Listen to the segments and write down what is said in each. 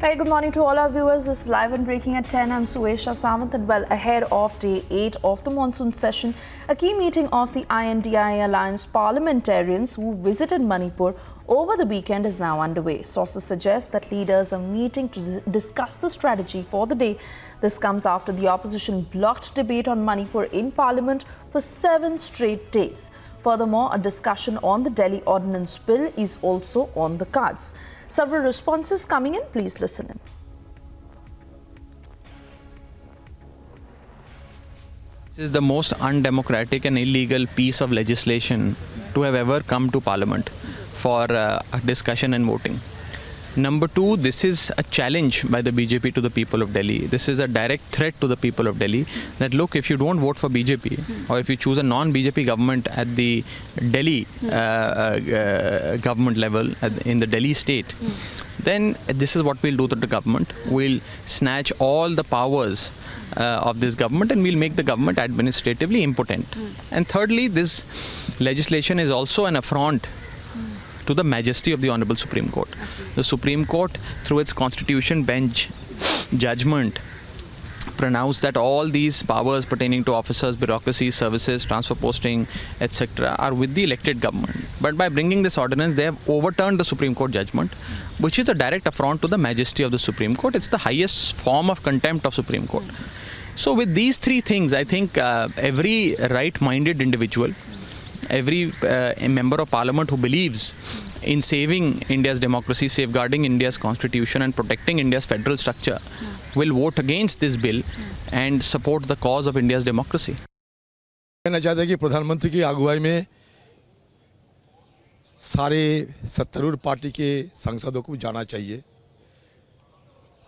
Hey, good morning to all our viewers. This is live and breaking at 10. I'm Suesha Samant, and well, ahead of day 8 of the monsoon session, a key meeting of the I.N.D.I.A alliance parliamentarians who visited Manipur over the weekend is now underway. Sources suggest that leaders are meeting to discuss the strategy for the day. This comes after the opposition blocked debate on Manipur in parliament for 7 straight days. Furthermore, a discussion on the Delhi Ordinance Bill is also on the cards. Several responses coming in. Please listen in. This is the most undemocratic and illegal piece of legislation to have ever come to Parliament for discussion and voting. Number 2, this is a challenge by the BJP to the people of Delhi. This is a direct threat to the people of Delhi that, look, if you don't vote for BJP or if you choose a non-BJP government at the Delhi government level, in the Delhi state, then this is what we'll do to the government. We'll snatch all the powers of this government and we'll make the government administratively impotent. And thirdly, this legislation is also an affront to the majesty of the Honorable Supreme Court. The Supreme Court, through its Constitution bench judgment, pronounced that all these powers pertaining to officers, bureaucracy, services, transfer posting, etc. are with the elected government. But by bringing this ordinance, they have overturned the Supreme Court judgment, which is a direct affront to the majesty of the Supreme Court. It's the highest form of contempt of Supreme Court. So with these 3 things, I think every right-minded individual, every member of parliament who believes in saving India's democracy, safeguarding India's constitution and protecting India's federal structure will vote against this bill and support the cause of India's democracy. कहना चाहते हैं कि प्रधानमंत्री की अगुवाई में सारे सत्तारूढ़ पार्टी के सांसदों को जाना चाहिए।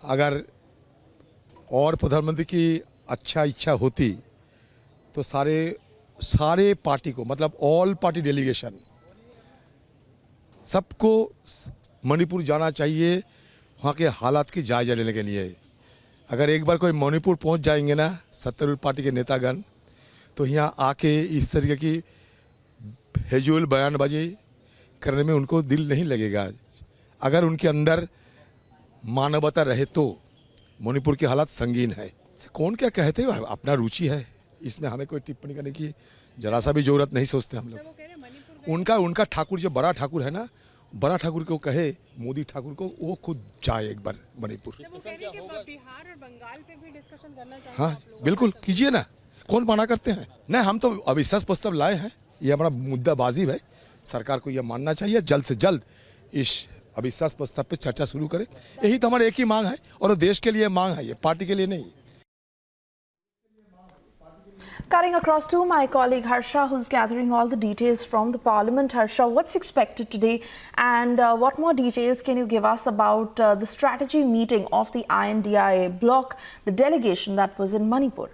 अगर और प्रधानमंत्री की अच्छा इच्छा होती तो सारे पार्टी को, मतलब ऑल पार्टी डेलीगेशन, सबको मणिपुर जाना चाहिए वहाँ के हालात की जायजा लेने के लिए। अगर एक बार कोई मणिपुर पहुँच जाएंगे ना सत्तारूढ़ पार्टी के नेतागण, तो यहाँ आके इस तरीके की हेजुल बयानबाजी करने में उनको दिल नहीं लगेगा। अगर उनके अंदर मानवता रहे तो मणिपुर की हालत संगीन है। कौन क्या कहते हैं, अपना रुचि है, इसमें हमें कोई टिप्पणी करने की जरा सा भी जरूरत नहीं सोचते हम लोग। उनका ठाकुर जो बड़ा ठाकुर है ना, बड़ा ठाकुर को कहे, मोदी ठाकुर को, वो खुद जाए एक बार मणिपुर। बिहार और बंगाल पे भी डिस्कशन करना चाहिए। हाँ बिल्कुल कीजिए ना, कौन मना करते हैं। नहीं, हम तो अविश्वास प्रस्ताव लाए हैं, ये हमारा मुद्दाबाजी है। सरकार को यह मानना चाहिए, जल्द से जल्द इस अविश्वास प्रस्ताव पे चर्चा शुरू करे। यही तो हमारी एक ही मांग है और देश के लिए मांग है, ये पार्टी के लिए नहीं। Cutting across to my colleague Harsha, who's gathering all the details from the Parliament. Harsha, what's expected today, and what more details can you give us about the strategy meeting of the I.N.D.I.A bloc, the delegation that was in Manipur?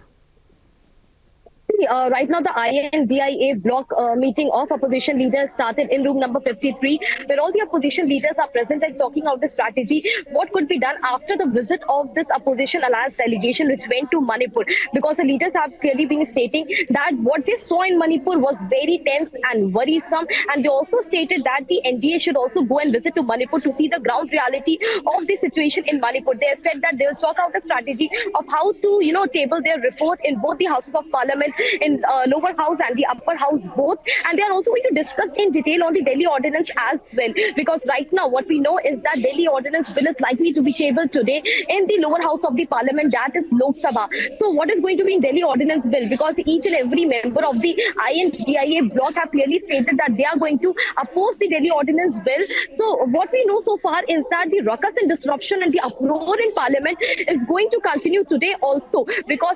Right now, the I.N.D.I.A bloc meeting of opposition leaders started in room number 53, where all the opposition leaders are present and talking out the strategy, what could be done after the visit of this opposition alliance delegation which went to Manipur. Because the leaders have clearly been stating that what they saw in Manipur was very tense and worrisome, and they also stated that the N.D.A should also go and visit to Manipur to see the ground reality of the situation in Manipur. They have said that they will chalk out a strategy of how to, table their report in both the houses of parliament, in lower house and the upper house both, and they are also going to discuss in detail on the Delhi ordinance as well, because right now what we know is that Delhi ordinance bill is likely to be tabled today in the lower house of the parliament, that is Lok Sabha. So what is going to be in Delhi ordinance bill, because each and every member of the I.N.D.I.A bloc have clearly stated that they are going to oppose the Delhi ordinance bill. So what we know so far is that the ruckus and disruption and the uproar in parliament is going to continue today also, because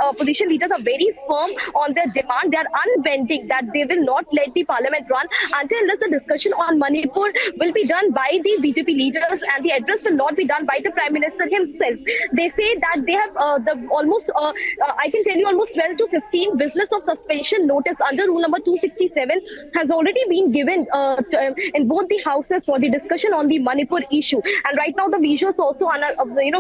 opposition leaders are very firm on their demand. They are unbending that they will not let the parliament run until unless the discussion on Manipur will be done by the BJP leaders and the address will not be done by the Prime Minister himself. They say that they have I can tell you almost 12 to 15 business of suspension notice under rule number 267 has already been given in both the houses for the discussion on the Manipur issue. And right now the visuals also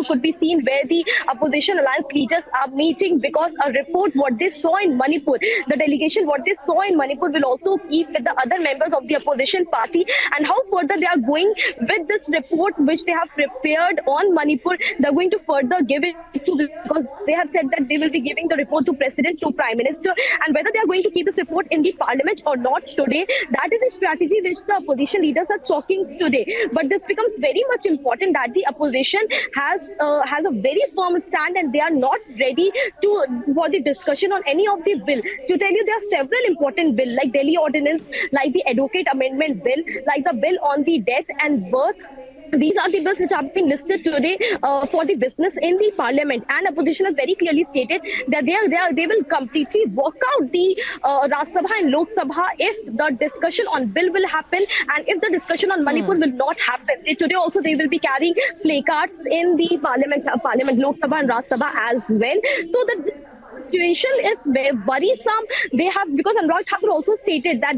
could be seen where the opposition alliance leaders are meeting, because a report what they they saw in Manipur, the delegation, what they saw in Manipur will also keep with the other members of the opposition party, and how further they are going with this report which they have prepared on Manipur. They're going to further give it to, because they have said that they will be giving the report to President, to Prime Minister, and whether they are going to keep this report in the Parliament or not today, that is a strategy which the opposition leaders are talking today. But this becomes very much important that the opposition has a very firm stand, and they are not ready for the discussion on any of the bill. To tell you, there are several important bills like Delhi Ordinance, like the Advocate Amendment Bill, like the bill on the death and birth. These are the bills which have been listed today for the business in the Parliament, and opposition has very clearly stated that they will completely walk out the Rajya Sabha and Lok Sabha if the discussion on bill will happen, and if the discussion on Manipur will not happen. Today also they will be carrying placards in the Parliament, Lok Sabha and Rajya Sabha as well. So the situation is very worrisome. They have, because Anurag Thakur also stated that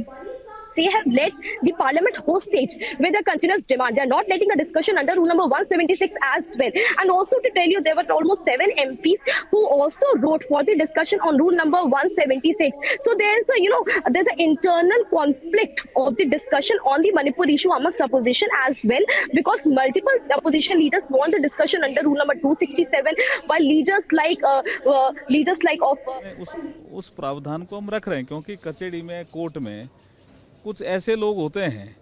they have let the Parliament hostage with a continuous demand. They are not letting the discussion under Rule number 176 as well. And also to tell you, there were almost 7 MPs who also wrote for the discussion on Rule number 176. So there's an internal conflict of the discussion on the Manipur issue amongst opposition as well, because multiple opposition leaders want the discussion under Rule number 267, while leaders like उस प्रावधान को हम रख रहे हैं, क्योंकि कचहरी में, कोर्ट में कुछ ऐसे लोग होते हैं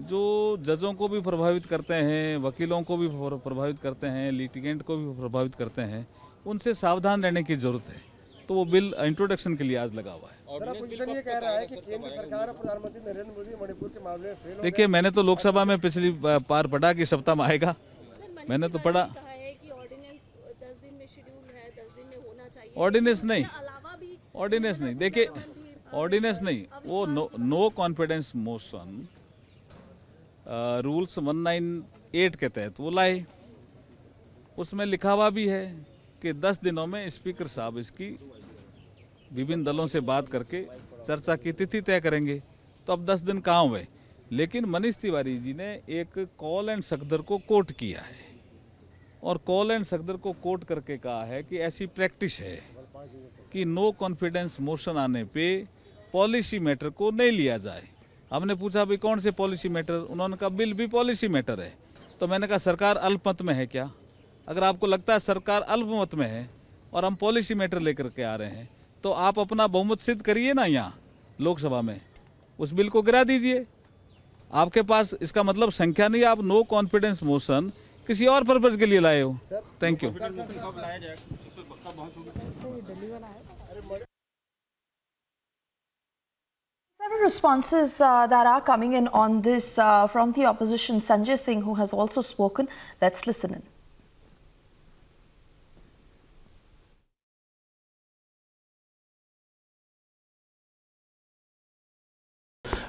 जो जजों को भी प्रभावित करते हैं, वकीलों को भी प्रभावित करते हैं, लिटिगेंट को भी प्रभावित करते हैं। उनसे सावधान रहने की जरूरत है। तो वो बिल इंट्रोडक्शन के लिए आज लगा हुआ है। सर, अपोजिशन ये कह रहा है कि केंद्र सरकार और प्रधानमंत्री नरेंद्र मोदी मणिपुर के मामले में फेल हो गए। देखिए, मैंने तो लोकसभा में पिछली बार पढ़ा कि सप्ताह में आएगा। मैंने तो पढ़ा, ऑर्डिनेंस नहीं, देखिए ऑर्डिनेंस नहीं, वो नो कॉन्फिडेंस मोशन रूल्स 198 के तहत वो लाए। उसमें लिखा हुआ भी है कि 10 दिनों में स्पीकर साहब इसकी विभिन्न दलों से बात करके चर्चा की तिथि तय करेंगे। तो अब 10 दिन कहाँ हुए? लेकिन मनीष तिवारी जी ने एक कॉल एंड सकदर को कोट किया है, और कॉल एंड सकदर को कोट करके कहा है कि ऐसी प्रैक्टिस है कि नो कॉन्फिडेंस मोशन आने पे पॉलिसी मैटर को नहीं लिया जाए। हमने पूछा भाई कौन से पॉलिसी मैटर? उन्होंने कहा बिल भी पॉलिसी मैटर है। तो मैंने कहा सरकार अल्पमत में है क्या? अगर आपको लगता है सरकार अल्पमत में है और हम पॉलिसी मैटर लेकर के आ रहे हैं, तो आप अपना बहुमत सिद्ध करिए ना यहाँ लोकसभा में, उस बिल को गिरा दीजिए। आपके पास इसका मतलब संख्या नहीं, आप नो कॉन्फिडेंस मोशन किसी और पर्पज के लिए लाए हो। Thank you. Several responses that are coming in on this from the opposition. Sanjay Singh, who has also spoken. Let's listen in.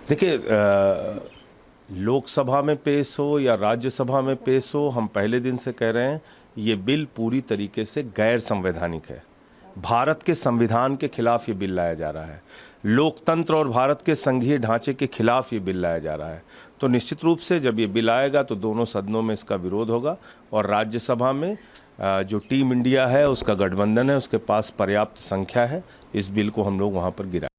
देखिए, लोकसभा में पेश हो या राज्यसभा में पेश हो, हम पहले दिन से कह रहे हैं ये बिल पूरी तरीके से गैर संवैधानिक है। भारत के संविधान के खिलाफ ये बिल लाया जा रहा है, लोकतंत्र और भारत के संघीय ढांचे के खिलाफ ये बिल लाया जा रहा है। तो निश्चित रूप से जब ये बिल आएगा तो दोनों सदनों में इसका विरोध होगा, और राज्यसभा में जो टीम इंडिया है, उसका गठबंधन है, उसके पास पर्याप्त संख्या है, इस बिल को हम लोग वहाँ पर गिराएंगे।